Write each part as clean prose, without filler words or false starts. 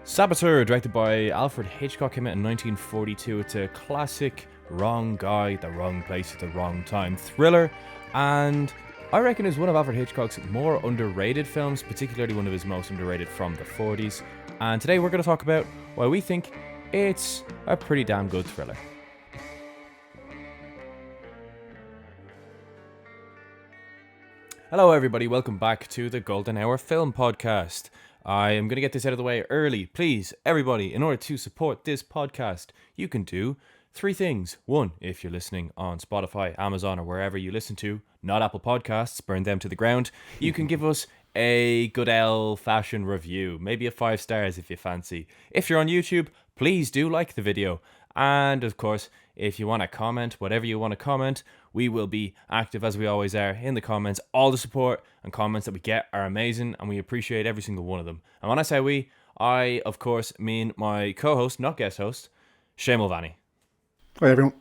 Saboteur, directed by Alfred Hitchcock, came out in 1942. It's a classic wrong guy, the wrong place at the wrong time thriller, and I reckon is one of Alfred Hitchcock's more underrated films, particularly one of his most underrated from the 40s. And today we're going to talk about why we think it's a pretty damn good thriller. Hello everybody, welcome back to the Golden Hour Film Podcast. I am going to get this out of the way early. Please, everybody, in order to support this podcast, you can do three things. One, if you're listening on Spotify, Amazon, or wherever you listen to, not Apple Podcasts, burn them to the ground, you can give us a good old-fashioned review, maybe a 5 stars if you fancy. If you're on YouTube, please do like the video. And, of course, if you want to comment, whatever you want to comment, we will be active as we always are in the comments. All the support and comments that we get are amazing, and we appreciate every single one of them. And when I say we, I, of course, mean my co-host, not guest host, Shay Mulvaney. Hi, everyone.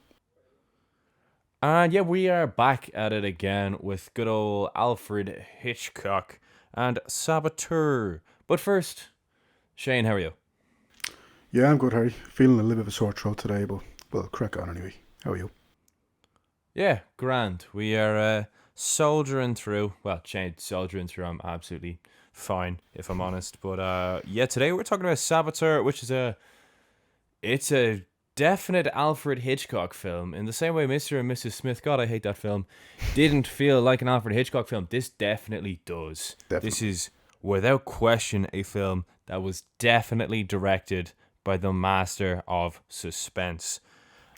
And yeah, we are back at it again with good old Alfred Hitchcock and Saboteur. But first, Shane, how are you? Yeah, I'm good, Harry. Feeling a little bit of a sore throat today, but we'll crack on anyway. How are you? Yeah, grand. We are soldiering through. Well, Shane, soldiering through. I'm absolutely fine, if I'm honest. But yeah, today we're talking about Saboteur, which is it's a definite Alfred Hitchcock film. In the same way Mr. and Mrs. Smith, God, I hate that film, didn't feel like an Alfred Hitchcock film. This definitely does. Definitely. This is, without question, a film that was definitely directed by the master of suspense.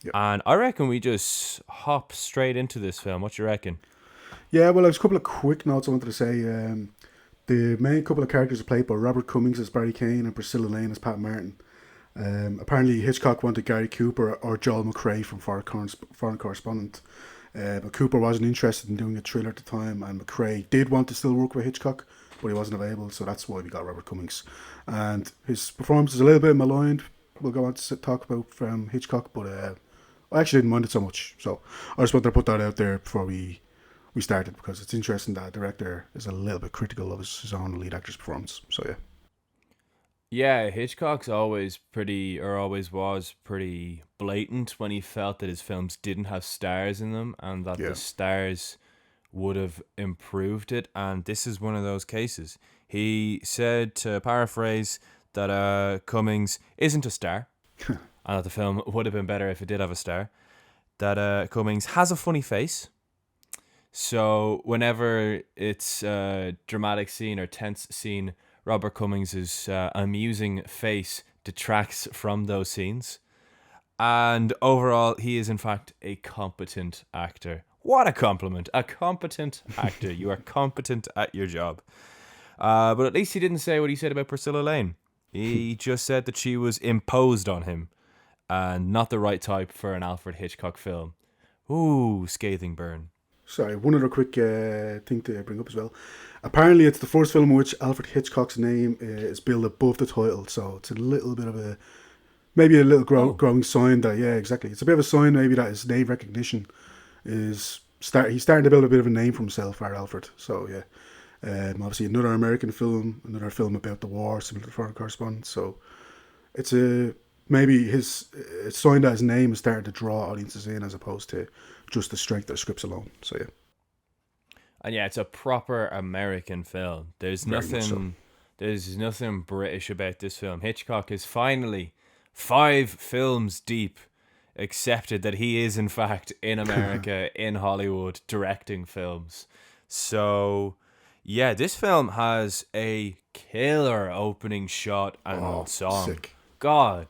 Yep. And I reckon we just hop straight into this film. What you reckon? Yeah, well, there's a couple of quick notes I wanted to say. The main couple of characters are played by Robert Cummings as Barry Kane and Priscilla Lane as Pat Martin. Apparently, Hitchcock wanted Gary Cooper or Joel McCrea from Foreign Correspondent. But Cooper wasn't interested in doing a thriller at the time, and McCrea did want to still work with Hitchcock, but he wasn't available, so that's why we got Robert Cummings. And his performance is a little bit maligned. We'll go on to talk about from Hitchcock, but I actually didn't mind it so much. So I just wanted to put that out there before we started, because it's interesting that the director is a little bit critical of his own lead actor's performance. So yeah. Yeah, Hitchcock's always was pretty blatant when he felt that his films didn't have stars in them and that the stars would have improved it, and this is one of those cases. He said, to paraphrase, that Cummings isn't a star, and that the film would have been better if it did have a star. That Cummings has a funny face, so whenever it's a dramatic scene or tense scene, Robert Cummings' amusing face detracts from those scenes. And overall, he is in fact a competent actor. What a compliment. A competent actor. You are competent at your job. But at least he didn't say what he said about Priscilla Lane. He just said that she was imposed on him and not the right type for an Alfred Hitchcock film. Ooh, scathing burn. Sorry, one other quick thing to bring up as well. Apparently, it's the first film in which Alfred Hitchcock's name is billed above the title, so it's a little bit of maybe a little growing sign that, yeah, exactly. It's a bit of a sign maybe that his name recognition he's starting to build a bit of a name for himself, our Alfred. So yeah, obviously another American film, another film about the war, similar to Foreign Correspondent. So it's maybe a sign that his name is starting to draw audiences in, as opposed to just the strength of the scripts alone. So yeah. And yeah, it's a proper American film. There's nothing British about this film. Hitchcock is finally 5 films deep accepted that he is in fact in America, in Hollywood, directing films. So yeah, this film has a killer opening shot and song. Sick. God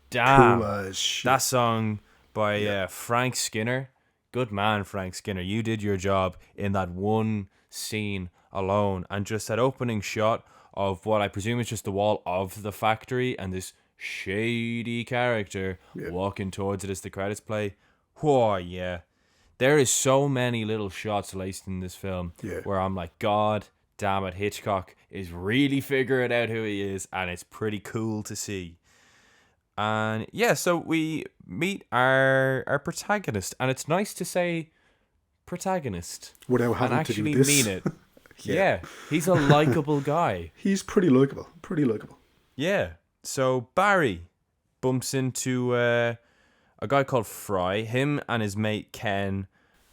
damn. Cool as shit. That song by Frank Skinner. Good man, Frank Skinner. You did your job in that one scene alone. And just that opening shot of what I presume is just the wall of the factory and this shady character walking towards it as the credits play. Whoa, yeah. There is so many little shots laced in this film where I'm like, God damn it, Hitchcock is really figuring out who he is, and it's pretty cool to see. And yeah, so we meet our protagonist, and it's nice to say protagonist without having and actually to do this. mean it. Yeah, he's a likable guy. He's pretty likable. Yeah. So Barry bumps into a guy called Fry. Him and his mate Ken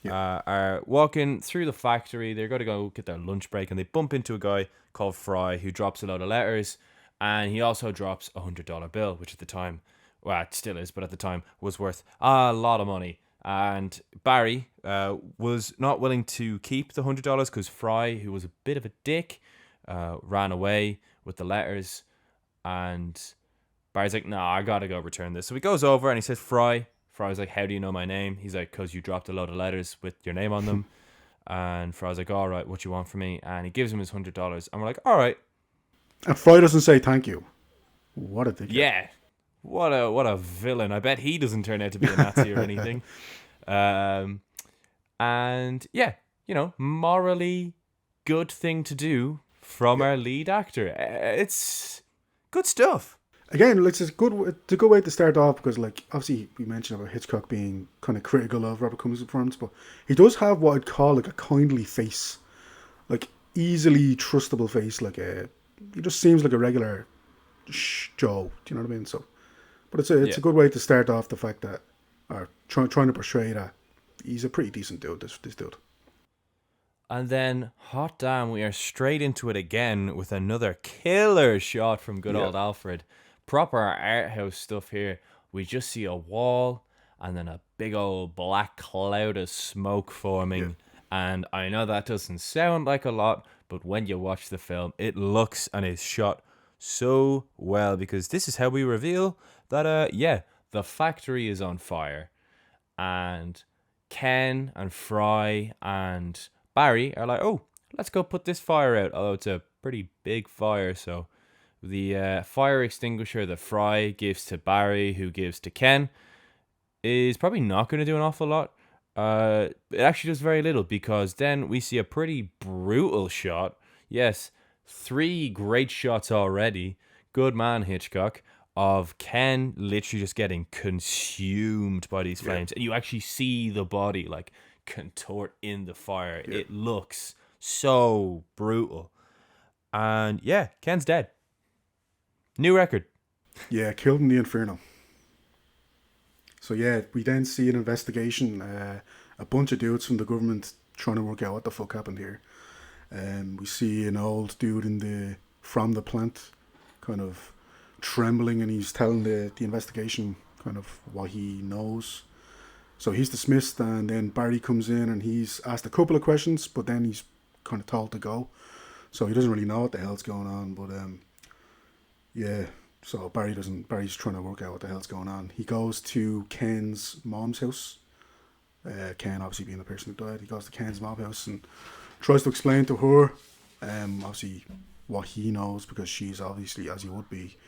are walking through the factory. They're going to go get their lunch break, and they bump into a guy called Fry who drops a load of letters, and he also drops $100 bill, which at the time, well, it still is, but at the time was worth a lot of money. And Barry was not willing to keep the $100 because Fry, who was a bit of a dick, ran away with the letters, and Barry's like, nah, I gotta go return this. So he goes over and he says, Fry. Fry's like, how do you know my name? He's like, because you dropped a load of letters with your name on them. And Fry's like, all right, what you want from me? And he gives him his $100. And we're like, all right. And Fry doesn't say thank you. What a dickhead. Yeah. What a villain. I bet he doesn't turn out to be a Nazi or anything. And yeah, morally good thing to do from our lead actor. It's good stuff. Again, it's a good way to start off because, like, obviously we mentioned about Hitchcock being kind of critical of Robert Cummings' performance, but he does have what I'd call like a kindly face, like easily trustable face. Like he just seems like a regular Joe. Do you know what I mean? So, but it's a good way to start off the fact that, or trying to portray that he's a pretty decent dude. This dude. And then, hot damn, we are straight into it again with another killer shot from good old Alfred. Proper art house stuff here. We just see a wall and then a big old black cloud of smoke forming. And I know that doesn't sound like a lot, but when you watch the film, it looks and is shot so well, because this is how we reveal that, the factory is on fire. And Ken and Fry and Barry are like, oh, let's go put this fire out. Although it's a pretty big fire, so the fire extinguisher that Fry gives to Barry, who gives to Ken, is probably not going to do an awful lot. It actually does very little, because then we see a pretty brutal shot. Yes, 3 great shots already. Good man, Hitchcock. Of Ken literally just getting consumed by these flames. And you actually see the body like contort in the fire. It looks so brutal. And yeah, Ken's dead. New record. Yeah, killed in the Inferno. So yeah, we then see an investigation. A bunch of dudes from the government trying to work out what the fuck happened here. We see an old dude from the plant kind of trembling, and he's telling the investigation kind of what he knows. So he's dismissed, and then Barry comes in and he's asked a couple of questions, but then he's kind of told to go. So he doesn't really know what the hell's going on, but so Barry's trying to work out what the hell's going on. He goes to Ken's mom's house. Ken obviously being the person who died, he goes to Ken's mom's house and tries to explain to her obviously what he knows, because she's obviously, as you would be,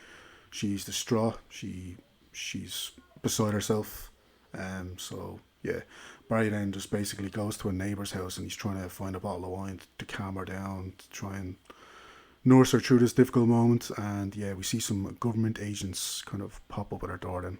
she's distraught. She's beside herself. So yeah, Barry then just basically goes to a neighbour's house and he's trying to find a bottle of wine to calm her down, to try and nurse her through this difficult moment. And yeah, we see some government agents kind of pop up at her door then.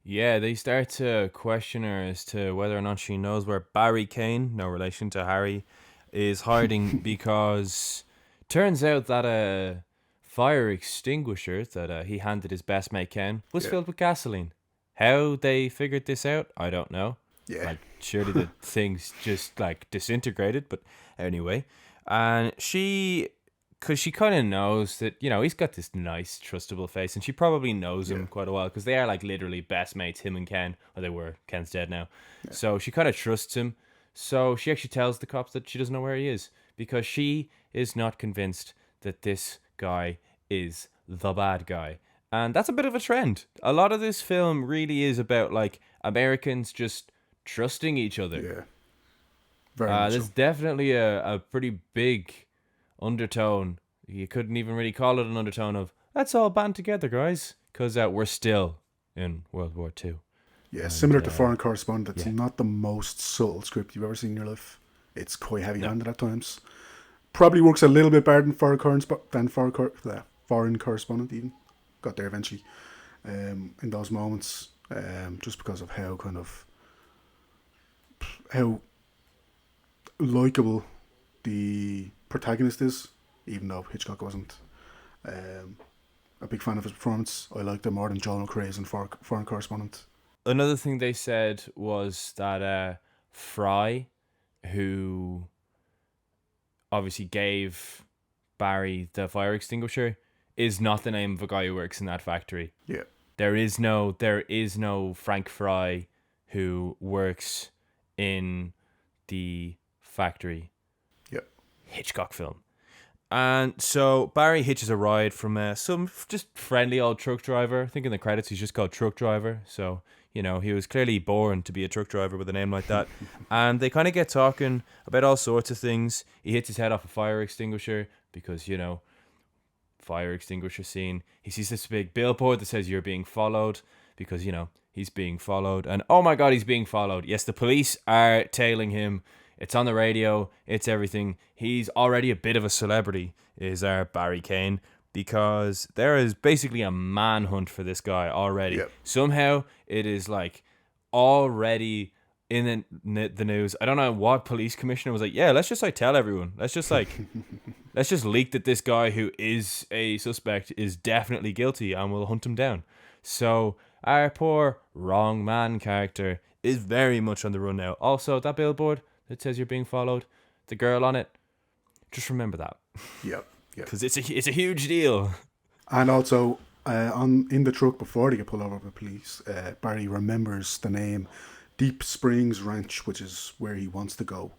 Yeah, they start to question her as to whether or not she knows where Barry Kane, no relation to Harry, is hiding, because turns out that a fire extinguisher that he handed his best mate Ken was filled with gasoline. How they figured this out, I don't know. Yeah. Like, surely the thing's just like disintegrated, but anyway. And because she kind of knows that, he's got this nice, trustable face, and she probably knows him quite a while, because they are like literally best mates, him and Ken. Or they were. Ken's dead now. Yeah. So she kind of trusts him. So she actually tells the cops that she doesn't know where he is, because she is not convinced that this guy is the bad guy. And that's a bit of a trend. A lot of this film really is about like Americans just trusting each other. Yeah. Very much there's definitely a pretty big undertone. You couldn't even really call it an undertone of, let's all band together, guys, because we're still in World War II. Yeah, and similar to Foreign Correspondent, it's not the most subtle script you've ever seen in your life. It's quite heavy-handed at times. Probably works a little bit better than Foreign Correspondent even. Got there eventually. In those moments, just because of how likeable the protagonist is, even though Hitchcock wasn't a big fan of his performance. I liked him more than John O'Craze in Foreign Correspondent. Another thing they said was that Fry, who obviously gave Barry the fire extinguisher, is not the name of a guy who works in that factory. Yeah. There is no Frank Fry who works in the factory. Yep. Hitchcock film. And so Barry hitches a ride from some just friendly old truck driver. I think in the credits he's just called truck driver. So, you know, he was clearly born to be a truck driver with a name like that. And they kind of get talking about all sorts of things. He hits his head off a fire extinguisher because, you know, fire extinguisher scene. He sees this big billboard that says you're being followed because, you know, he's being followed. And oh my God, he's being followed. Yes, the police are tailing him. It's on the radio. It's everything. He's already a bit of a celebrity, is our Barry Kane, because there is basically a manhunt for this guy already. Yep. Somehow it is like already in the news. I don't know what police commissioner was like, yeah, let's just like tell everyone. Let's just leak that this guy who is a suspect is definitely guilty and we'll hunt him down. So our poor wrong man character is very much on the run now. Also, that billboard that says you're being followed, the girl on it, just remember that. Yep. Because it's a huge deal. And also, in the truck before they get pulled over by the police, Barry remembers the name Deep Springs Ranch, which is where he wants to go.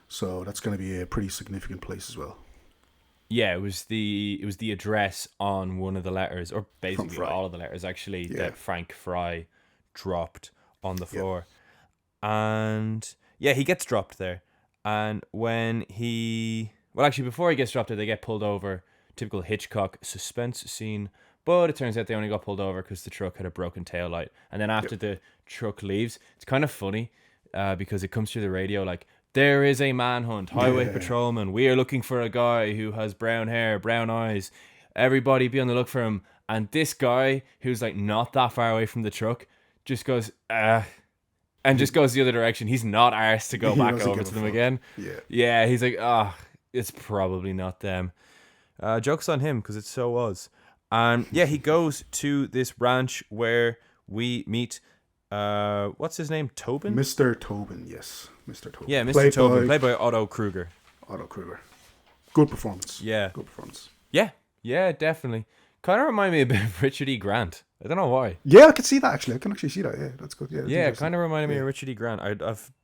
So that's going to be a pretty significant place as well. Yeah, it was the address on one of the letters, or basically all of the letters actually, that Frank Fry dropped on the floor. Yep. And yeah, he gets dropped there. And when before he gets dropped there, they get pulled over. Typical Hitchcock suspense scene. But it turns out they only got pulled over because the truck had a broken taillight. And then after the truck leaves, it's kind of funny because it comes through the radio like, there is a manhunt, highway patrolman. We are looking for a guy who has brown hair, brown eyes. Everybody be on the look for him. And this guy, who's like not that far away from the truck, just goes, and just goes the other direction. He's not arsed to go back over to them again. Yeah, he's like, it's probably not them. Joke's on him because it so was. And yeah, he goes to this ranch where we meet, what's his name? Tobin? Mr. Tobin, yes. Mr. Tobin. Yeah, Mr. Tobin, played by Otto Kruger. Good performance. Yeah. Good performance. Yeah, definitely. Kind of remind me a bit of Richard E. Grant. I don't know why. Yeah, I can see that actually. I can actually see that. Yeah, that's good. Yeah, it kind of reminded me of Richard E. Grant.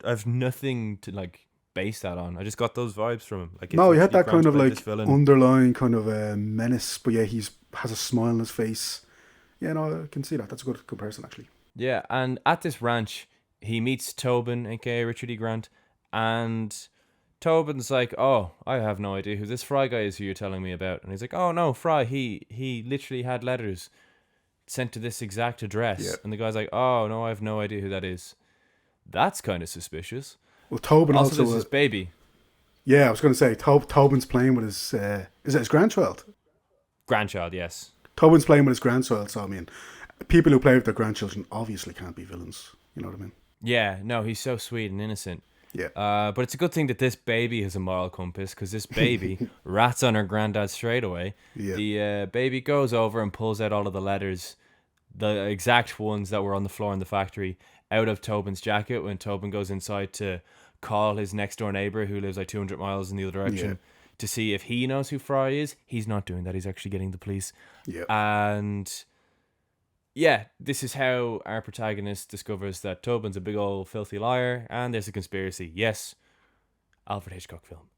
I've nothing to like base that on. I just got those vibes from him. Like, no, he had that kind of like underlying kind of menace, but yeah, has a smile on his face. Yeah, no, I can see that. That's a good comparison actually. Yeah, and at this ranch, he meets Tobin, aka Richard E. Grant, and Tobin's like, oh, I have no idea who this Fry guy is who you're telling me about. And he's like, oh no, Fry, he literally had letters sent to this exact address. Yeah. And the guy's like, oh no, I have no idea who that is. That's kind of suspicious. Well, Tobin also there's his baby. Yeah, I was going to say, Tobin's playing with his, is it his grandchild? Grandchild, yes. Tobin's playing with his grandchild, so I mean, people who play with their grandchildren obviously can't be villains. You know what I mean? Yeah, no, he's so sweet and innocent. Yeah. But it's a good thing that this baby has a moral compass, because this baby rats on her granddad straight away. Yeah. The baby goes over and pulls out all of the letters, the exact ones that were on the floor in the factory, out of Tobin's jacket when Tobin goes inside to call his next door neighbor who lives like 200 miles in the other direction to see if he knows who Fry is. He's not doing that. He's actually getting the police. Yeah. And yeah, this is how our protagonist discovers that Tobin's a big old filthy liar and there's a conspiracy. Yes, Alfred Hitchcock film.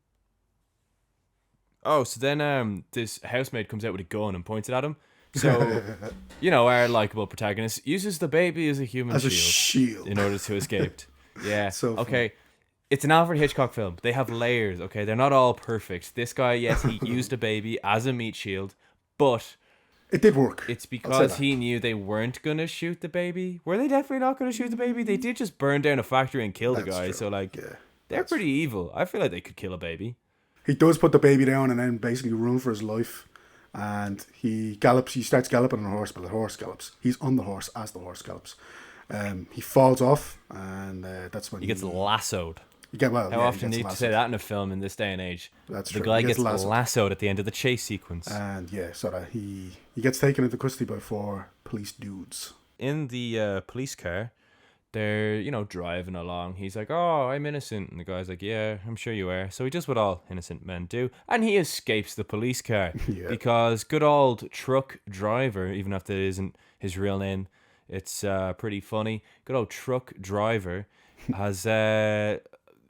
Oh, so then this housemaid comes out with a gun and points it at him. So, you know, our likable protagonist uses the baby as a human shield in order to escape. Yeah. So okay. It's an Alfred Hitchcock film. They have layers, okay? They're not all perfect. This guy, yes, he used a baby as a meat shield, but it did work. It's because he knew they weren't going to shoot the baby. Were they definitely not going to shoot the baby? They did just burn down a factory and kill the guy. True. So, like, they're pretty evil. I feel like they could kill a baby. He does put the baby down and then basically run for his life. And he starts galloping on a horse, but the horse gallops. He's on the horse as the horse gallops. He falls off, and that's when he gets lassoed. How often do you need to say that in a film in this day and age? That's the true. guy gets lassoed at the end of the chase sequence. And so that he gets taken into custody by 4 police dudes. In the police car, they're, driving along. He's like, oh, I'm innocent. And the guy's like, yeah, I'm sure you are. So he does what all innocent men do. And he escapes the police car. Because good old truck driver, even if that isn't his real name, it's pretty funny. Good old truck driver has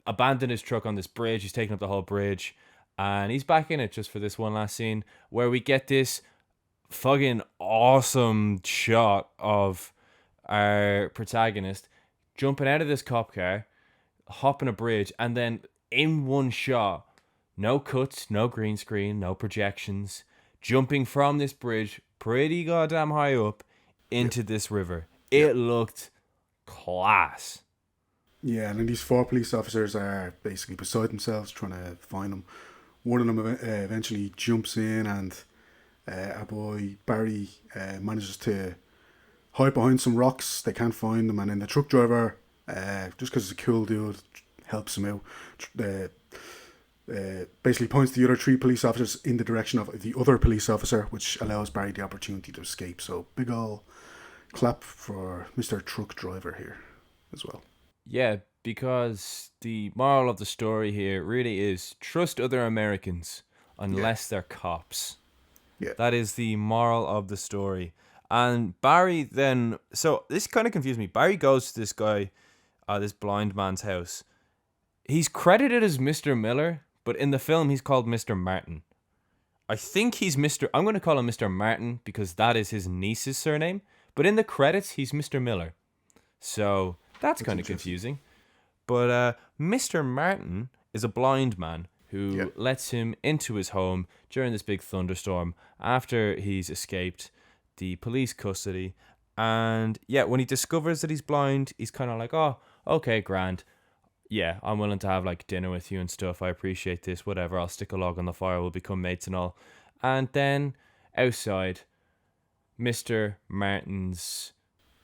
abandoned his truck on this bridge. He's taken up the whole bridge. And he's back in it just for this one last scene where we get this fucking awesome shot of our protagonist jumping out of this cop car, hopping a bridge, and then in one shot, no cuts, no green screen, no projections, jumping from this bridge pretty goddamn high up into this river. It looked class. Yeah, and then these 4 police officers are basically beside themselves trying to find him. One of them eventually jumps in, and our boy Barry manages to hide behind some rocks. They can't find him, and then the truck driver, just because he's a cool dude, helps him out. Basically points the other 3 police officers in the direction of the other police officer, which allows Barry the opportunity to escape. So big ol' clap for Mr. Truck Driver here as well. Yeah, because the moral of the story here really is trust other Americans unless they're cops. Yeah. That is the moral of the story. And Barry then... So, this kind of confused me. Barry goes to this guy, this blind man's house. He's credited as Mr. Miller, but in the film he's called Mr. Martin. I think he's Mr... I'm going to call him Mr. Martin because that is his niece's surname. But in the credits, he's Mr. Miller. So, that's kind of confusing. But Mr. Martin is a blind man who lets him into his home during this big thunderstorm after he's escaped the police custody. And when he discovers that he's blind, he's kind of like, oh, okay, grand. Yeah, I'm willing to have like dinner with you and stuff. I appreciate this. Whatever. I'll stick a log on the fire. We'll become mates and all. And then outside, Mr. Martin's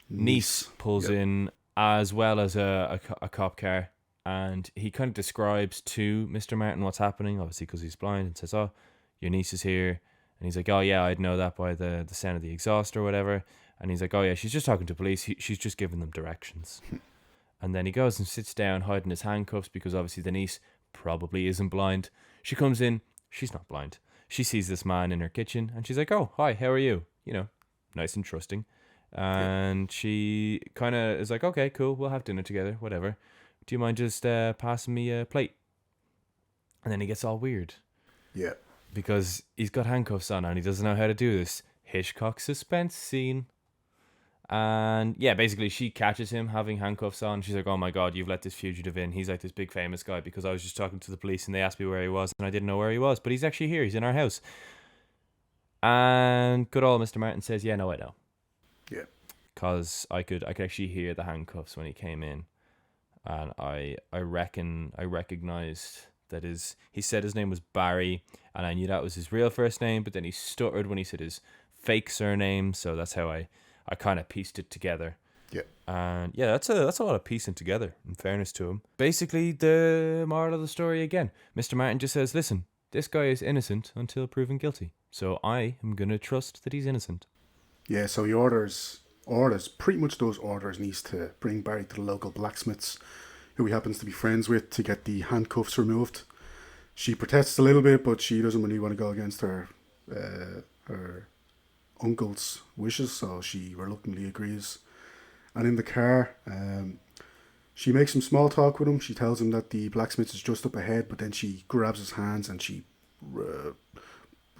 niece pulls in, as well as a cop car. And he kind of describes to Mr. Martin what's happening, obviously because he's blind, and says, oh, your niece is here. And he's like, oh, yeah, I'd know that by the sound of the exhaust or whatever. And he's like, oh, yeah, she's just talking to police. She's just giving them directions. And then he goes and sits down, hiding his handcuffs, because obviously the niece probably isn't blind. She comes in. She's not blind. She sees this man in her kitchen, and she's like, oh, hi, how are you? Nice and trusting. And she kind of is like, okay, cool, we'll have dinner together, whatever. Do you mind just passing me a plate? And then he gets all weird. Yeah. Because he's got handcuffs on and he doesn't know how to do this. Hitchcock suspense scene. And basically she catches him having handcuffs on. She's like, oh my God, you've let this fugitive in. He's like this big famous guy because I was just talking to the police and they asked me where he was and I didn't know where he was. But he's actually here. He's in our house. And good old Mr. Martin says, yeah, no, I know. Yeah. Because I could actually hear the handcuffs when he came in. And I recognized that he said his name was Barry, and I knew that was his real first name, but then he stuttered when he said his fake surname, so that's how I kind of pieced it together. Yeah. And that's a lot of piecing together, in fairness to him. Basically, the moral of the story again, Mr. Martin just says, listen, this guy is innocent until proven guilty, so I am going to trust that he's innocent. Yeah, so he pretty much those orders needs to bring Barry to the local blacksmiths, who he happens to be friends with, to get the handcuffs removed. She protests a little bit, but she doesn't really want to go against her uncle's wishes, so she reluctantly agrees. And in the car, she makes some small talk with him. She tells him that the blacksmith is just up ahead, but then she grabs his hands and she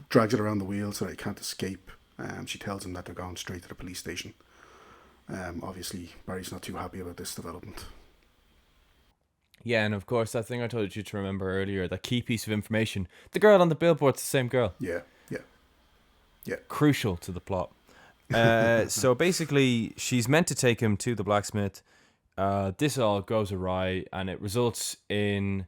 drags it around the wheel so that he can't escape. She tells him that they're going straight to the police station. Obviously, Barry's not too happy about this development. Yeah, and of course, that thing I told you to remember earlier, that key piece of information, the girl on the billboard's the same girl. Yeah. Crucial to the plot. So basically, she's meant to take him to the blacksmith. This all goes awry, and it results in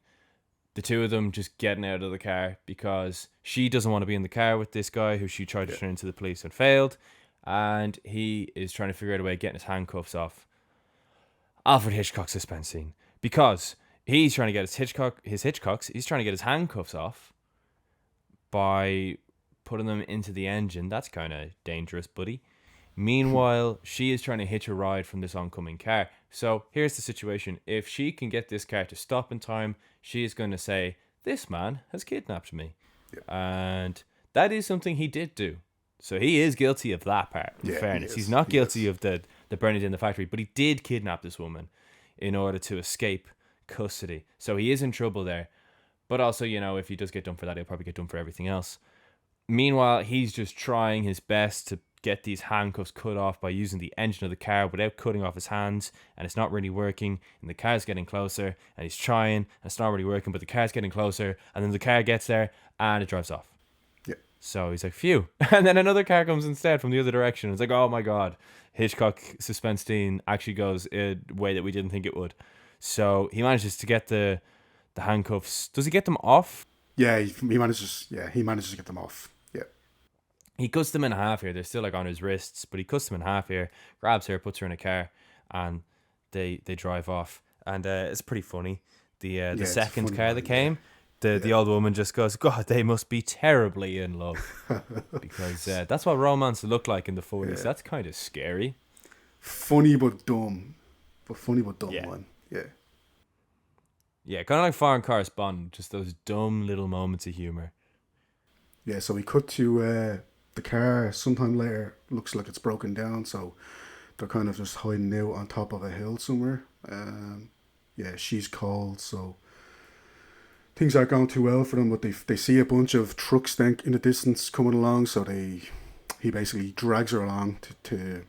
the two of them just getting out of the car because she doesn't want to be in the car with this guy who she tried to turn into the police and failed. And he is trying to figure out a way of getting his handcuffs off. Alfred Hitchcock suspense scene. Because He's trying to get he's trying to get his handcuffs off by putting them into the engine. That's kind of dangerous, buddy. Meanwhile, she is trying to hitch a ride from this oncoming car. So here's the situation. If she can get this car to stop in time, she is going to say, this man has kidnapped me. And that is something he did do. So he is guilty of that part, in fairness. He's not guilty of the burning in the factory, but he did kidnap this woman in order to escape custody. So he is in trouble there. But also, if he does get done for that, he'll probably get done for everything else. Meanwhile, he's just trying his best to get these handcuffs cut off by using the engine of the car without cutting off his hands, and it's not really working, and the car's getting closer, and he's trying, and it's not really working, but the car's getting closer, and then the car gets there, and it drives off. So he's like, phew. And then another car comes instead from the other direction. It's like, oh my God, Hitchcock suspense scene actually goes a way that we didn't think it would. So he manages to get the handcuffs. Does he get them off? Yeah, he manages to get them off. Yeah. He cuts them in half here. They're still like on his wrists, but he cuts them in half here, grabs her, puts her in a car, and they drive off. And it's pretty funny. The second car that came, the old woman just goes, God, they must be terribly in love. Because that's what romance looked like in the 40s. Yeah. That's kind of scary. Funny but dumb. One. Yeah. Yeah, kind of like Foreign Correspondent. Just those dumb little moments of humour. Yeah, so we cut to the car sometime later. Looks like it's broken down, so they're kind of just hiding out on top of a hill somewhere. She's called, so things aren't going too well for them, but they see a bunch of trucks then in the distance coming along, so he basically drags her along to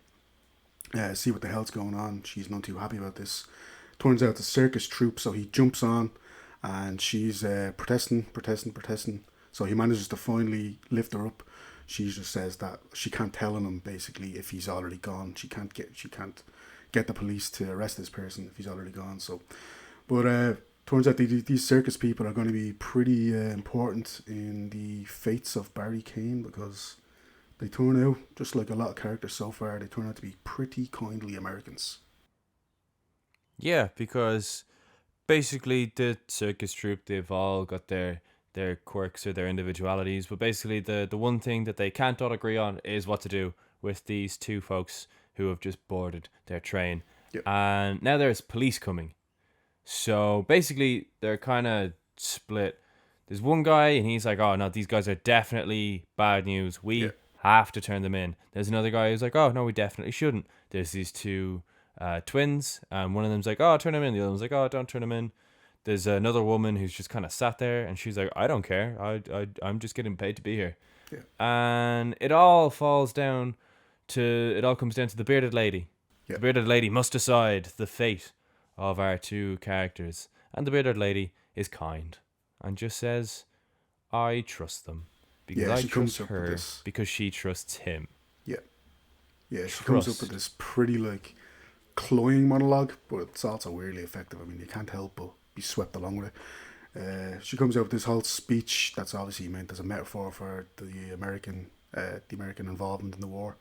see what the hell's going on. She's not too happy about this. Turns out the circus troupe, so he jumps on, and she's protesting. So he manages to finally lift her up. She just says that she can't tell him basically if he's already gone. She can't get the police to arrest this person if he's already gone. So, but turns out these circus people are going to be pretty important in the fates of Barry Kane, because they turn out, just like a lot of characters so far, they turn out to be pretty kindly Americans. Yeah, because basically the circus troupe, they've all got their quirks or their individualities, but basically the one thing that they can't all agree on is what to do with these two folks who have just boarded their train. Yep. And now there's police coming. So basically they're kind of split. There's one guy and he's like, oh no, these guys are definitely bad news. We have to turn them in. There's another guy who's like, oh no, we definitely shouldn't. There's these two twins, and one of them's like, oh, turn them in. The other one's like, oh, don't turn them in. There's another woman who's just kind of sat there, and she's like, I don't care. I'm just getting paid to be here. Yeah. And it all comes down to the bearded lady. Yeah. The bearded lady must decide the fate of our two characters. And the bearded lady is kind and just says, I trust them. Because I trust her because she trusts him. Yeah. Yeah, she comes up with this pretty, cloying monologue, but it's also weirdly effective. I mean, you can't help but be swept along with it. She comes out with this whole speech that's obviously meant as a metaphor for the American involvement in the war.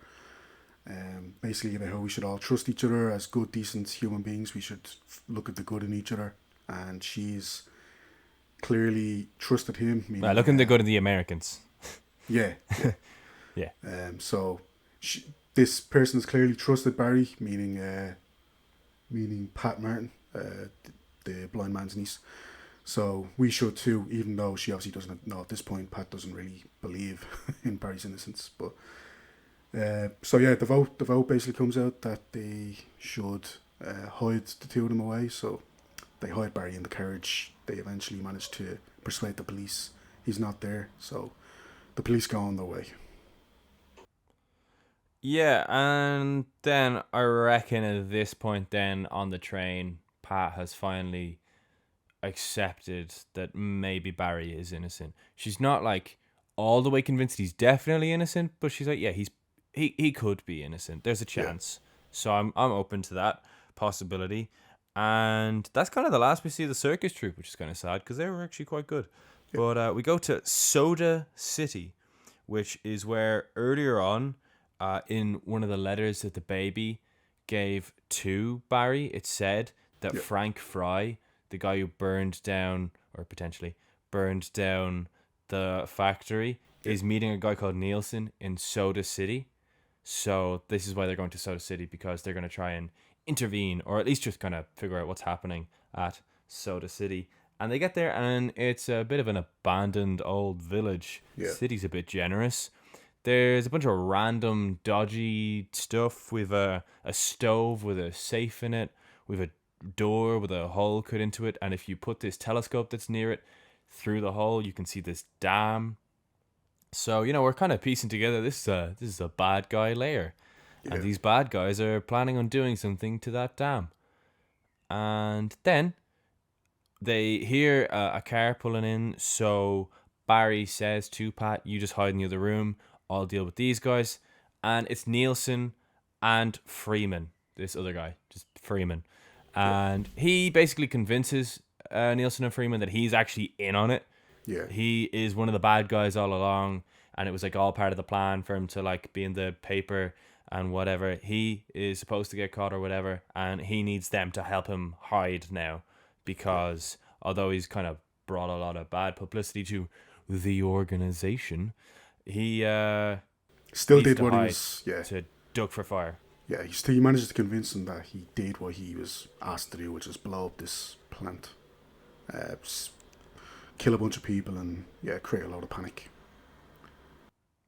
Basically, how we should all trust each other as good, decent human beings. We should look at the good in each other, and she's clearly trusted him. Look at the good in the Americans. Yeah. Yeah. So this person has clearly trusted Barry, meaning Pat Martin, the blind man's niece. So we should too, even though she obviously doesn't know at this point. Pat doesn't really believe in Barry's innocence. But the vote basically comes out that they should hide the two of them away. So they hide Barry in the carriage. They eventually manage to persuade the police he's not there. So the police go on their way. Yeah, and then I reckon at this point then on the train, Pat has finally accepted that maybe Barry is innocent. She's not all the way convinced he's definitely innocent, but she's like, yeah, he could be innocent. There's a chance. Yeah. So I'm open to that possibility. And that's kind of the last we see of the circus troupe, which is kind of sad because they were actually quite good. Yeah. But we go to Soda City, which is where earlier on, in one of the letters that the baby gave to Barry, it said that Frank Fry, the guy who burned down, or potentially burned down the factory, is meeting a guy called Nielsen in Soda City. So this is why they're going to Soda City, because they're going to try and intervene, or at least just kind of figure out what's happening at Soda City. And they get there, and it's a bit of an abandoned old village. Yeah. The city's a bit generous. There's a bunch of random dodgy stuff. We've a stove with a safe in it. We've a door with a hole cut into it. And if you put this telescope that's near it through the hole, you can see this dam. So, we're kind of piecing together this is a bad guy lair. Yeah. And these bad guys are planning on doing something to that dam. And then they hear a car pulling in. So Barry says to Pat, you just hide in the other room. I'll deal with these guys. And it's Nielsen and Freeman, this other guy, just Freeman. And he basically convinces Nielsen and Freeman that he's actually in on it. Yeah. He is one of the bad guys all along, and it was like all part of the plan for him to like be in the paper and whatever. He is supposed to get caught or whatever, and he needs them to help him hide now, because although he's kind of brought a lot of bad publicity to the organization, he still did what he was to duck for fire. Yeah, he manages to convince them that he did what he was asked to do, which is blow up this plant, kill a bunch of people, and create a lot of panic.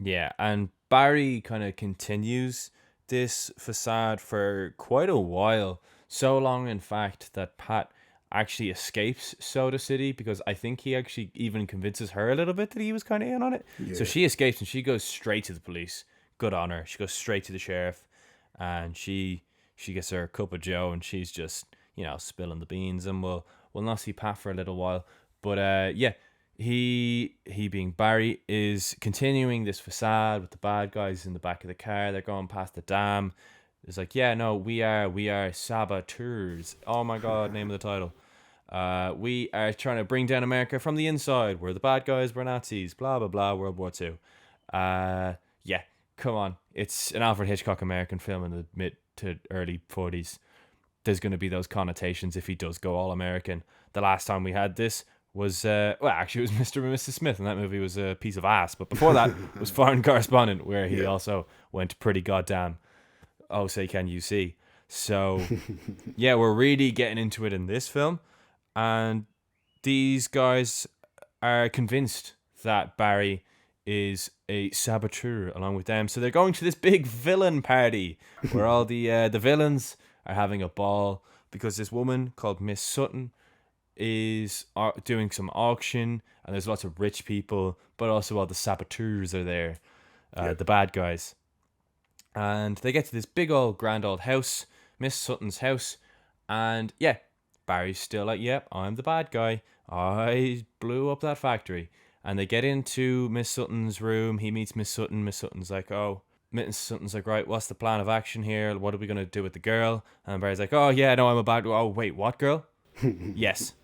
Yeah, and Barry kind of continues this facade for quite a while, so long in fact that Pat actually escapes Soda City, because I think he actually even convinces her a little bit that he was kind of in on it. Yeah. So she escapes and she goes straight to the police. Good on her. She goes straight to the sheriff, and she gets her cup of joe, and she's just spilling the beans, and we'll not see Pat for a little while. But he being Barry is continuing this facade with the bad guys in the back of the car. They're going past the dam. It's like, we are saboteurs. Oh my God, name of the title. We are trying to bring down America from the inside. We're the bad guys. We're Nazis. Blah, blah, blah. World War II. Come on. It's an Alfred Hitchcock American film in the mid to early 40s. There's going to be those connotations if he does go all American. The last time we had this was, actually it was Mr. and Mrs. Smith, and that movie was a piece of ass. But before that was Foreign Correspondent, where he also went pretty goddamn, oh, say can you see. So, we're really getting into it in this film. And these guys are convinced that Barry is a saboteur along with them. So they're going to this big villain party where all the villains are having a ball, because this woman called Miss Sutton is doing some auction, and there's lots of rich people, but also all the saboteurs are there, the bad guys. And they get to this big old grand old house, Miss Sutton's house, and Barry's still like, I'm the bad guy. I blew up that factory. And they get into Miss Sutton's room. He meets Miss Sutton. Miss Sutton's like, right, what's the plan of action here? What are we going to do with the girl? And Barry's like, I'm a bad guy. Oh, wait, what girl? Yes.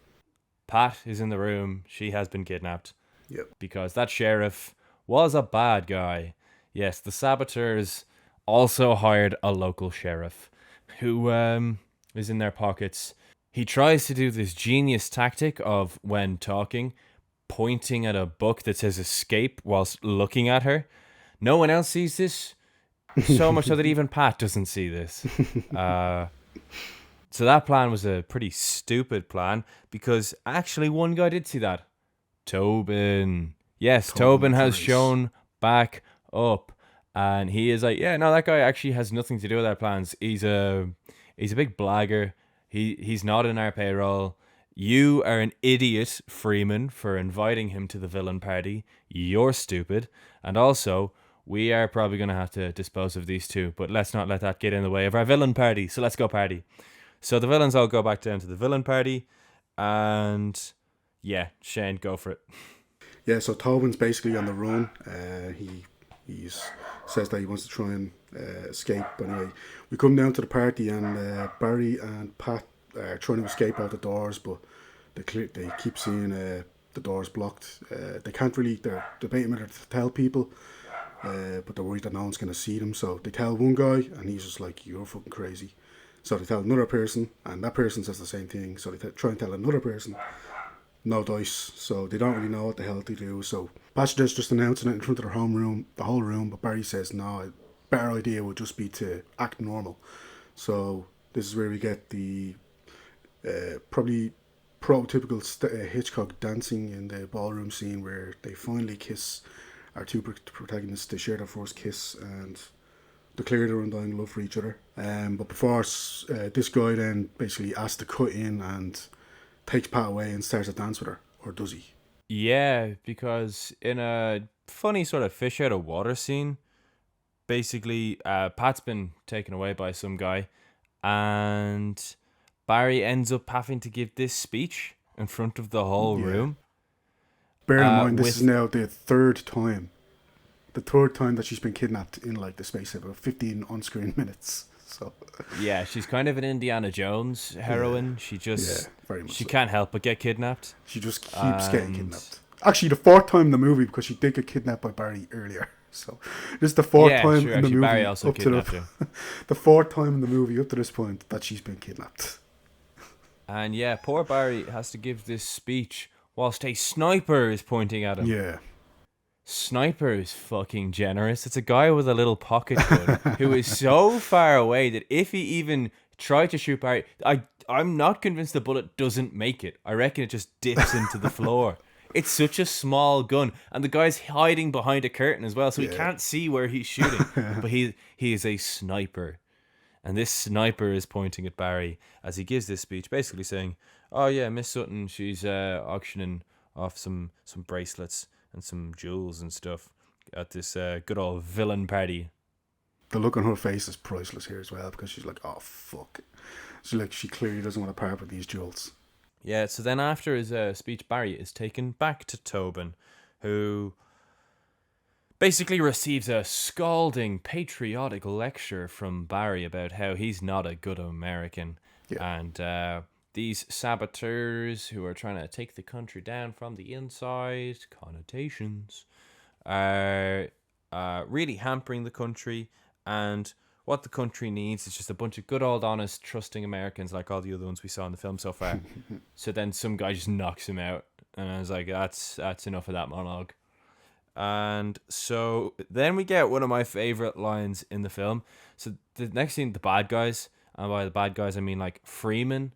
Pat is in the room. She has been kidnapped. Yep. Because that sheriff was a bad guy. Yes, the saboteurs also hired a local sheriff who is in their pockets. He tries to do this genius tactic of, when talking, pointing at a book that says escape whilst looking at her. No one else sees this, so much so that even Pat doesn't see this. So that plan was a pretty stupid plan, because actually one guy did see that. Tobin. Yes, Tobin has shown back up, and he is like, that guy actually has nothing to do with our plans. He's a big blagger. He's not in our payroll. You are an idiot, Freeman, for inviting him to the villain party. You're stupid. And also, we are probably going to have to dispose of these two, but let's not let that get in the way of our villain party. So let's go party. So the villains all go back down to the villain party, and Shane, go for it. Yeah, so Tobin's basically on the run. He says that he wants to try and escape. But anyway, we come down to the party, and Barry and Pat are trying to escape out the doors, but they keep seeing the doors blocked. They can't really, they're debating whether to tell people, but they're worried that no one's going to see them. So they tell one guy, and he's just like, you're fucking crazy. So they tell another person, and that person says the same thing. So they try and tell another person, no dice. So they don't really know what the hell to do. So passengers just announcing it in front of their home room, the whole room. But Barry says, no, a better idea would just be to act normal. So this is where we get the probably prototypical Hitchcock dancing in the ballroom scene where they finally kiss. Our two protagonists, they share their first kiss and declare their undying love for each other. But before this guy then basically asks to cut in and takes Pat away and starts a dance with her, or does he? Yeah, because in a funny sort of fish out of water scene, basically Pat's been taken away by some guy, and Barry ends up having to give this speech in front of the whole room. Bear in mind, this is now the third time that she's been kidnapped in like the space of about 15 on-screen minutes. So yeah, she's kind of an Indiana Jones heroine. She just very much can't help but get kidnapped. She just keeps getting kidnapped. Actually, the fourth time in the movie, because she did get kidnapped by Barry earlier. So this is the fourth time in the movie. Barry also kidnapped her. The fourth time in the movie up to this point that she's been kidnapped. And yeah, poor Barry has to give this speech whilst a sniper is pointing at him. Yeah. Sniper is fucking generous. It's a guy with a little pocket gun who is so far away that if he even tried to shoot Barry, I'm not convinced the bullet doesn't make it. I reckon it just dips into the floor. It's such a small gun, and the guy's hiding behind a curtain as well, so he can't see where he's shooting. But he is a sniper, and this sniper is pointing at Barry as he gives this speech, basically saying, "Oh yeah, Miss Sutton, she's auctioning off some bracelets and some jewels and stuff at this good old villain party." The look on her face is priceless here as well, because she's like, "Oh fuck," she clearly doesn't want to part with these jewels. Yeah, so then after his speech, Barry is taken back to Tobin, who basically receives a scalding patriotic lecture from Barry about how he's not a good American. Yeah. And these saboteurs who are trying to take the country down from the inside, connotations, are really hampering the country, and what the country needs is just a bunch of good old honest trusting Americans like all the other ones we saw in the film so far. So then some guy just knocks him out, and I was like, that's enough of that monologue. And so then we get one of my favorite lines in the film. So the next scene, the bad guys, and by the bad guys I mean like Freeman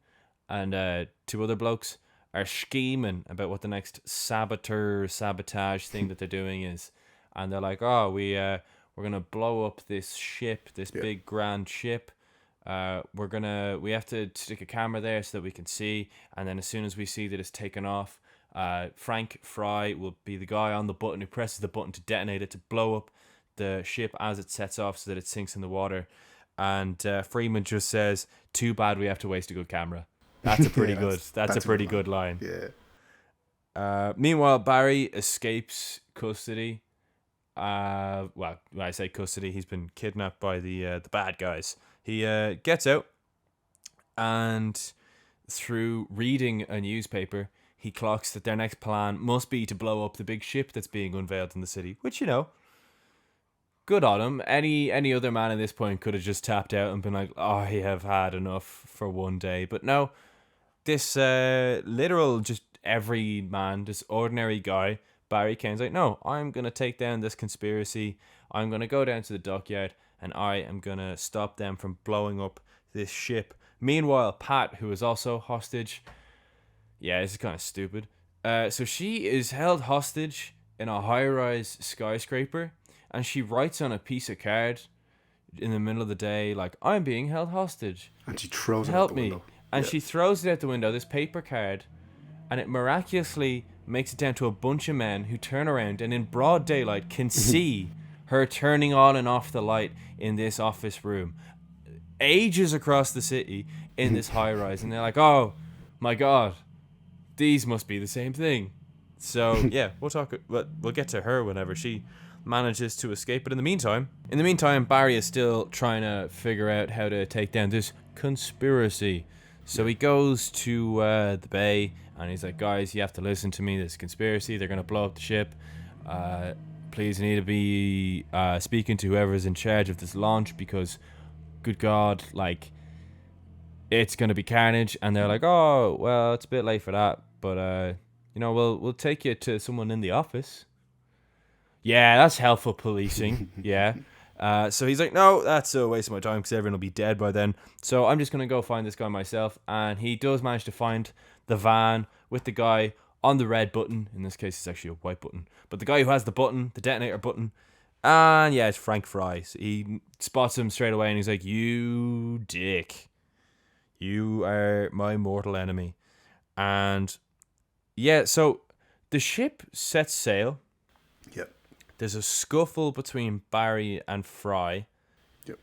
and two other blokes, are scheming about what the next sabotage thing that they're doing is. And they're like, oh, we're gonna blow up this ship, this big grand ship. We have to stick a camera there so that we can see, and then as soon as we see that it's taken off, Frank Fry will be the guy on the button who presses the button to detonate it, to blow up the ship as it sets off so that it sinks in the water. And Freeman just says, "Too bad we have to waste a good camera." That's a pretty good. That's a pretty good line. Yeah. Meanwhile, Barry escapes custody. Well, when I say custody, he's been kidnapped by the bad guys. He gets out, and through reading a newspaper, he clocks that their next plan must be to blow up the big ship that's being unveiled in the city. Which, you know, good on him. Any other man at this point could have just tapped out and been like, "Oh, I have had enough for one day." But no, this literal just every man, this ordinary guy, Barry Kane's like, "No, I'm going to take down this conspiracy. I'm going to go down to the dockyard and I am going to stop them from blowing up this ship." Meanwhile, Pat, who is also hostage, yeah, this is kind of stupid. So she is held hostage in a high-rise skyscraper, and she writes on a piece of card in the middle of the day, like, "I'm being held hostage. And she throws it out the window. And she throws it out the window, this paper card, and it miraculously makes it down to a bunch of men who turn around and in broad daylight can see her turning on and off the light in this office room ages across the city in this high rise, and they're like, "Oh my god, these must be the same thing." So yeah, we'll get to her whenever she manages to escape. But in the meantime, Barry is still trying to figure out how to take down this conspiracy. So he goes to the bay, and he's like, "Guys, you have to listen to me. This conspiracy, they're going to blow up the ship. Please, you need to be speaking to whoever's in charge of this launch, because, good God, like, it's gonna be carnage, and they're like, oh well, it's a bit late for that, but we'll take you to someone in the office. Yeah, that's helpful policing. Yeah. So he's like, no, that's a waste of my time because everyone will be dead by then. So I'm just going to go find this guy myself. And he does manage to find the van with the guy on the red button. In this case, it's actually a white button. But the guy who has the button, the detonator button. And yeah, it's Frank Fry. So he spots him straight away and he's like, you dick. You are my mortal enemy. And yeah, so the ship sets sail. Yep. There's a scuffle between Barry and Fry. Yep.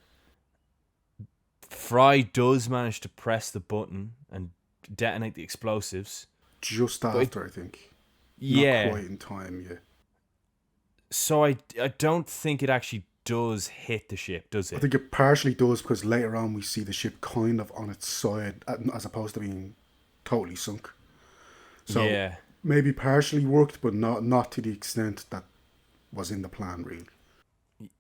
Fry does manage to press the button and detonate the explosives. Just after, I think. Yeah. Not quite in time, yeah. So I don't think it actually does hit the ship, does it? I think it partially does because later on we see the ship kind of on its side as opposed to being totally sunk. So yeah. Maybe partially worked, but not to the extent that was in the plan, really.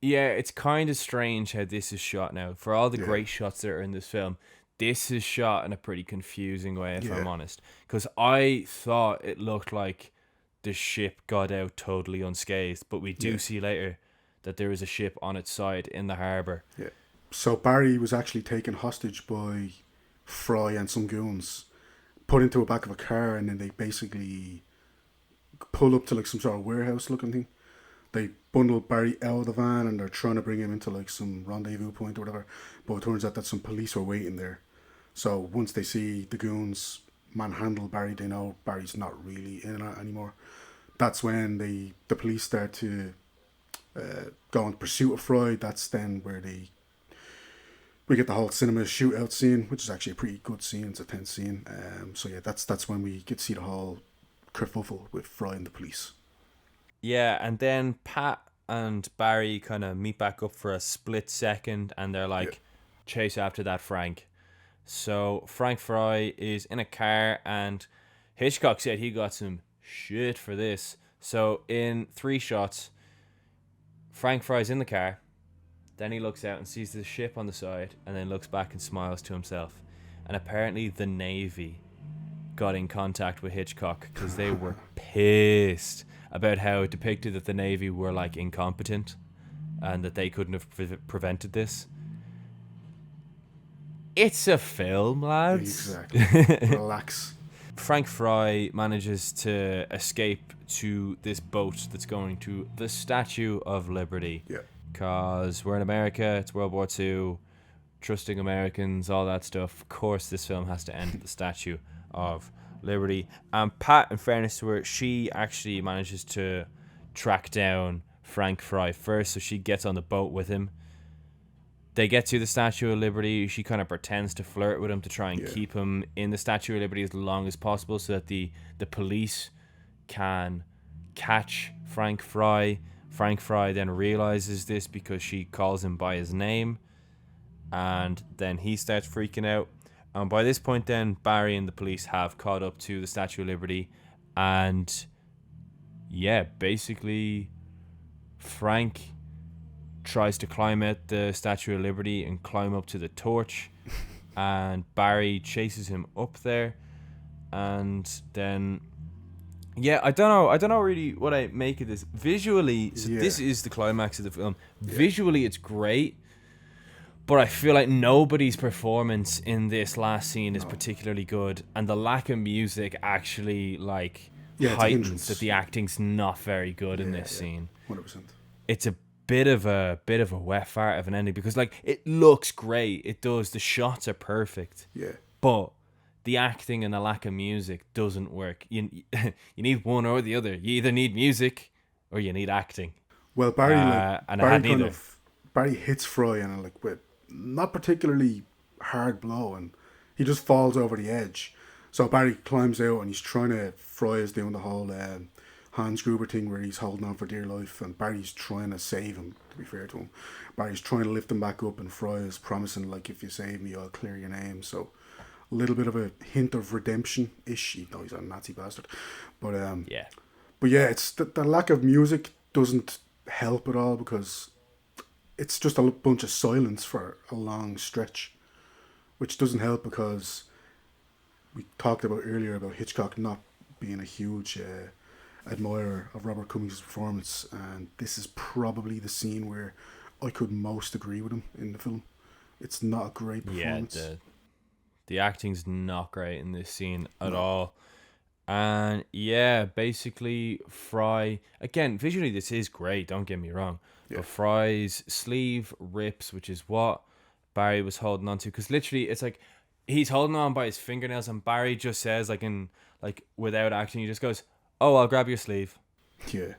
Yeah, it's kind of strange how this is shot now. For all the great shots that are in this film, this is shot in a pretty confusing way, if I'm honest. Because I thought it looked like the ship got out totally unscathed, but we do see later that there is a ship on its side in the harbour. Yeah. So Barry was actually taken hostage by Fry and some goons, put into the back of a car, and then they basically pull up to like some sort of warehouse looking thing. They bundle Barry out of the van and they're trying to bring him into like some rendezvous point or whatever. But it turns out that some police were waiting there. So once they see the goons manhandle Barry, they know Barry's not really in it anymore. That's when the police start to go in pursuit of Fry. That's then where we get the whole cinema shootout scene, which is actually a pretty good scene. It's a tense scene. So yeah, that's when we get to see the whole kerfuffle with Fry and the police. Yeah, and then Pat and Barry kind of meet back up for a split second, and they're like, chase after that Frank. So Frank Fry is in a car, and Hitchcock said he got some shit for this. So in 3 shots, Frank Fry's in the car, then he looks out and sees the ship on the side, and then looks back and smiles to himself. And apparently the Navy got in contact with Hitchcock because they were pissed about how it depicted that the Navy were like incompetent and that they couldn't have prevented this. It's a film, lads. Exactly. Relax. Frank Fry manages to escape to this boat that's going to the Statue of Liberty. Yeah. Because we're in America, it's World War II, trusting Americans, all that stuff. Of course, this film has to end at the Statue of Liberty. And Pat, in fairness to her, she actually manages to track down Frank Fry first, so she gets on the boat with him. They get to the Statue of Liberty. She kind of pretends to flirt with him to try and keep him in the Statue of Liberty as long as possible so that the police can catch Frank Fry. Frank Fry then realizes this because she calls him by his name, and then he starts freaking out. And by this point then, Barry and the police have caught up to the Statue of Liberty, and yeah, basically Frank tries to climb out the Statue of Liberty and climb up to the torch, and Barry chases him up there, and then I don't know really what I make of this visually. So this is the climax of the film. Visually it's great, but I feel like nobody's performance in this last scene is particularly good, and the lack of music actually heightens that the acting's not very good in this scene. 100%. It's a bit of a wet fart of an ending because it looks great. It does. The shots are perfect. Yeah. But the acting and the lack of music doesn't work. You need one or the other. You either need music or you need acting. Well, Barry Barry hits Fry and with not particularly hard blow, and he just falls over the edge. So Barry climbs out and he's trying to. Fry is doing the whole Hans Gruber thing where he's holding on for dear life, and Barry's trying to save him, to be fair to him. Barry's trying to lift him back up, and Fry is promising, if you save me, I'll clear your name. So a little bit of a hint of redemption-ish, even though he's a Nazi bastard. But it's the lack of music doesn't help at all because it's just a bunch of silence for a long stretch. which doesn't help because we talked about earlier about Hitchcock not being a huge admirer of Robert Cummings' performance, and this is probably the scene where I could most agree with him in the film. It's not a great performance. Yeah, the acting's not great in this scene at all. And yeah, basically Fry, again, visually this is great, don't get me wrong. Yeah. But Fry's sleeve rips, which is what Barry was holding on to, because literally it's like he's holding on by his fingernails, and Barry just says, without acting, he just goes, "Oh, I'll grab your sleeve." Yeah.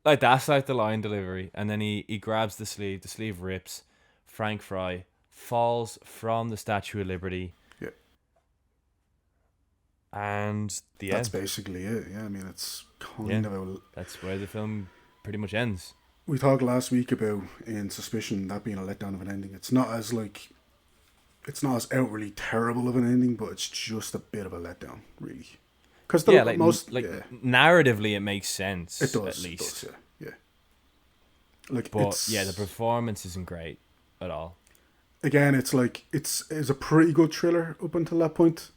Like, that's like the line delivery. And then he grabs the sleeve rips. Frank Fry falls from the Statue of Liberty. Yeah. And that's basically it. Yeah, I mean, it's kind of that's where the film pretty much ends. We talked last week about in Suspicion that being a letdown of an ending. It's not as outwardly terrible of an ending, but it's just a bit of a letdown, really. Because narratively it makes sense. It does, at least. It does, yeah. Like, but the performance isn't great at all. Again, it's a pretty good thriller up until that point,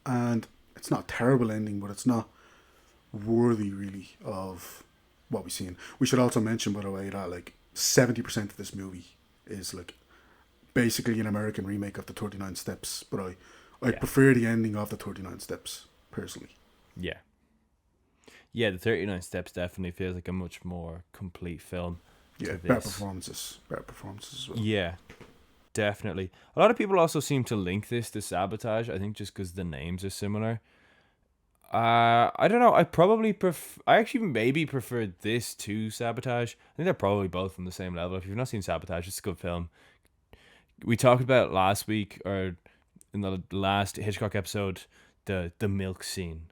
and it's not a terrible ending, but it's not worthy really of what we've seen. We should also mention, by the way, that 70% of this movie is basically an American remake of the 39 Steps, but I prefer the ending of the 39 Steps personally. Yeah. Yeah, the 39 Steps definitely feels like a much more complete film. Yeah, better performances as well. Yeah, definitely. A lot of people also seem to link this to Sabotage, I think just because the names are similar. I don't know. I actually maybe prefer this to Sabotage. I think they're probably both on the same level. If you've not seen Sabotage, it's a good film. We talked about last week, or in the last Hitchcock episode, the milk scene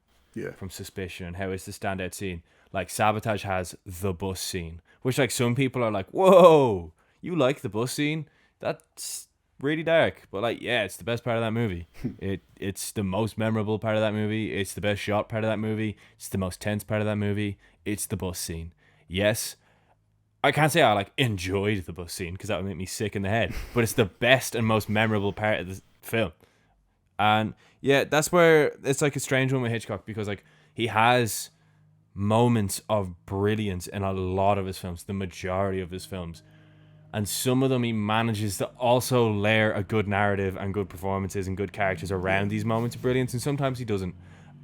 from Suspicion, and how it's the standout scene. Like, Sabotage has the bus scene, which some people are like, whoa, you like the bus scene? That's really dark, but it's the best part of that movie. It's the most memorable part of that movie. It's the best shot part of that movie. It's the most tense part of that movie. It's the bus scene. Yes, I can't say I enjoyed the bus scene, because that would make me sick in the head, but it's the best and most memorable part of the film. And yeah, that's where it's a strange one with Hitchcock, because he has moments of brilliance in a lot of his films, the majority of his films. And some of them he manages to also layer a good narrative and good performances and good characters around these moments of brilliance, and sometimes he doesn't.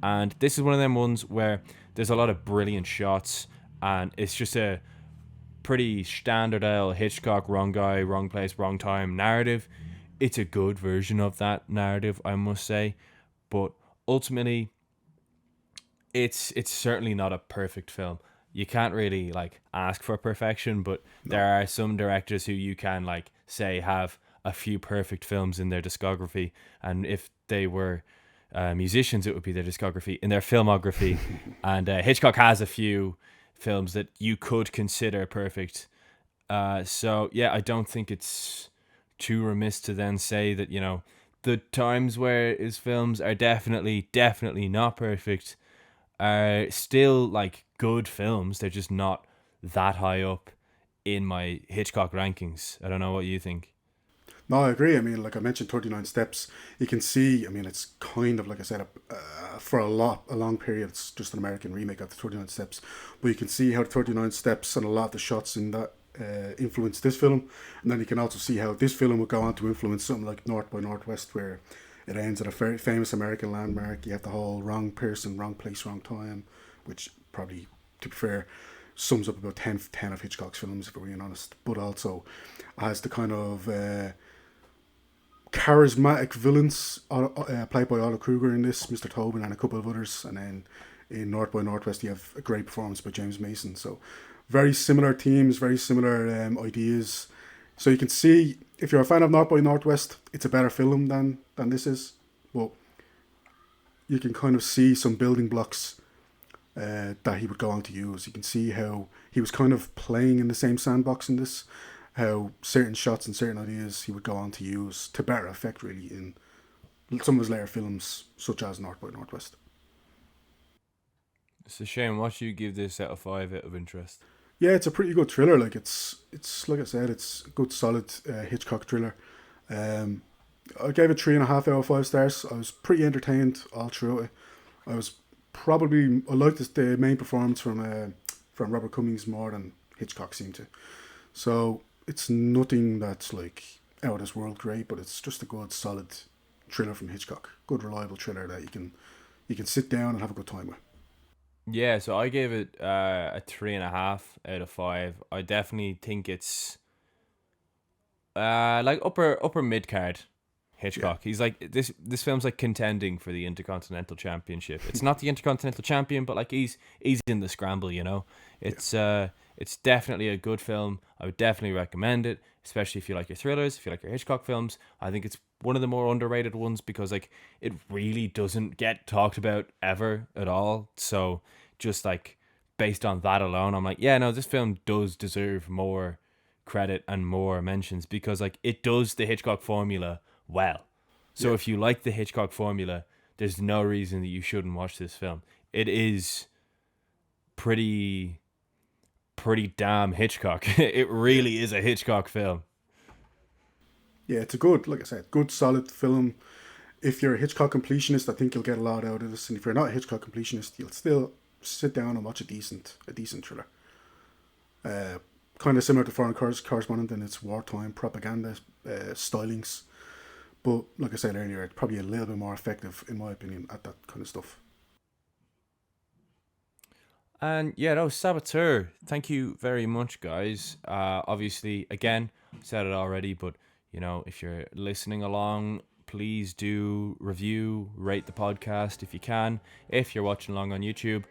And this is one of them ones where there's a lot of brilliant shots, and it's just a pretty standard Hitchcock wrong guy, wrong place, wrong time narrative. It's a good version of that narrative, I must say. But ultimately, it's certainly not a perfect film. You can't really ask for perfection, but there are some directors who you can say have a few perfect films in their discography, and if they were musicians, it would be their discography in their filmography. And Hitchcock has a few films that you could consider perfect. So yeah, I don't think it's too remiss to then say that the times where his films are definitely not perfect are still good films. They're just not that high up in my Hitchcock rankings. I don't know what you think. No, I agree. I mean, I mentioned 39 Steps. You can see, I mean, it's kind of, like I said, for a long period, it's just an American remake of the 39 Steps. But you can see how the 39 Steps and a lot of the shots in that influenced this film. And then you can also see how this film would go on to influence something like North by Northwest, where it ends at a very famous American landmark. You have the whole wrong person, wrong place, wrong time, which probably, to be fair, sums up about 10 of Hitchcock's films, if we're being honest. But also has the kind of charismatic villains played by Otto Kruger in this, Mr. Tobin and a couple of others. And then in North by Northwest, you have a great performance by James Mason. So very similar themes, very similar ideas. So you can see, if you're a fan of North by Northwest, it's a better film than this is. But you can kind of see some building blocks that he would go on to use. You can see how he was kind of playing in the same sandbox in this, how certain shots and certain ideas he would go on to use to better effect, really, in some of his later films, such as North by Northwest. It's a shame. What should you give this out of 5 out of interest? Yeah, it's a pretty good thriller. It's like I said, it's a good, solid Hitchcock thriller. I gave it 3.5 out of 5 stars. I was pretty entertained all through it. I liked the main performance from Robert Cummings more than Hitchcock seemed to. So it's nothing that's like out of this world great, but it's just a good solid thriller from Hitchcock. Good reliable thriller that you can sit down and have a good time with. Yeah, so I gave it a 3.5 out of 5. I definitely think it's like upper mid card Hitchcock. He's like this film's like contending for the Intercontinental Championship. It's not the Intercontinental Champion, but like he's in the scramble, you know. It's definitely a good film. I would definitely recommend it, especially if you like your thrillers, if you like your Hitchcock films. I think it's one of the more underrated ones because like it really doesn't get talked about ever at all. So just like based on that alone, I'm like, yeah, no, this film does deserve more credit and more mentions because like it does the Hitchcock formula well. So if you like the Hitchcock formula, there's no reason that you shouldn't watch this film. It is pretty damn Hitchcock. It really is a Hitchcock film. Yeah, it's a good, like I said, good solid film. If you're a Hitchcock completionist, I think you'll get a lot out of this. And if you're not a Hitchcock completionist, you'll still sit down and watch a decent thriller. Kind of similar to Foreign Correspondent in its wartime propaganda stylings. But like I said earlier, it's probably a little bit more effective, in my opinion, at that kind of stuff. And yeah, no, Saboteur. Thank you very much, guys. Obviously, again, said it already, but you know, if you're listening along, please do review, rate the podcast if you can. If you're watching along on YouTube,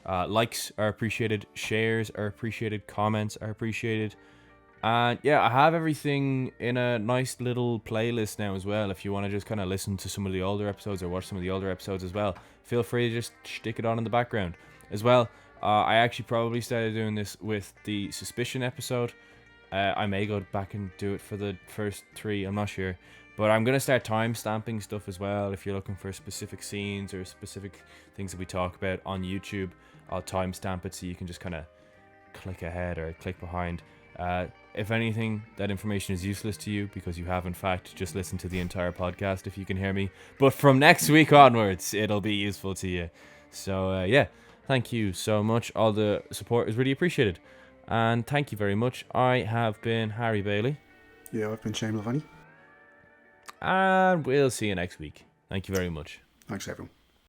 likes are appreciated, shares are appreciated, comments are appreciated. And yeah, I have everything in a nice little playlist now as well. If you want to just kind of listen to some of the older episodes or watch some of the older episodes as well, feel free to just stick it on in the background as well. I actually probably started doing this with the Suspicion episode. I may go back and do it for the first 3, I'm not sure. But I'm going to start time stamping stuff as well. If you're looking for specific scenes or specific things that we talk about on YouTube, I'll time stamp it so you can just kind of click ahead or click behind. If anything, that information is useless to you because you have in fact just listened to the entire podcast, if you can hear me. But from next week onwards, it'll be useful to you. So yeah, thank you so much. All the support is really appreciated. And thank you very much. I have been Harry Bailey. Yeah, I've been Shane Mulvaney. And we'll see you next week. Thank you very much. Thanks, everyone.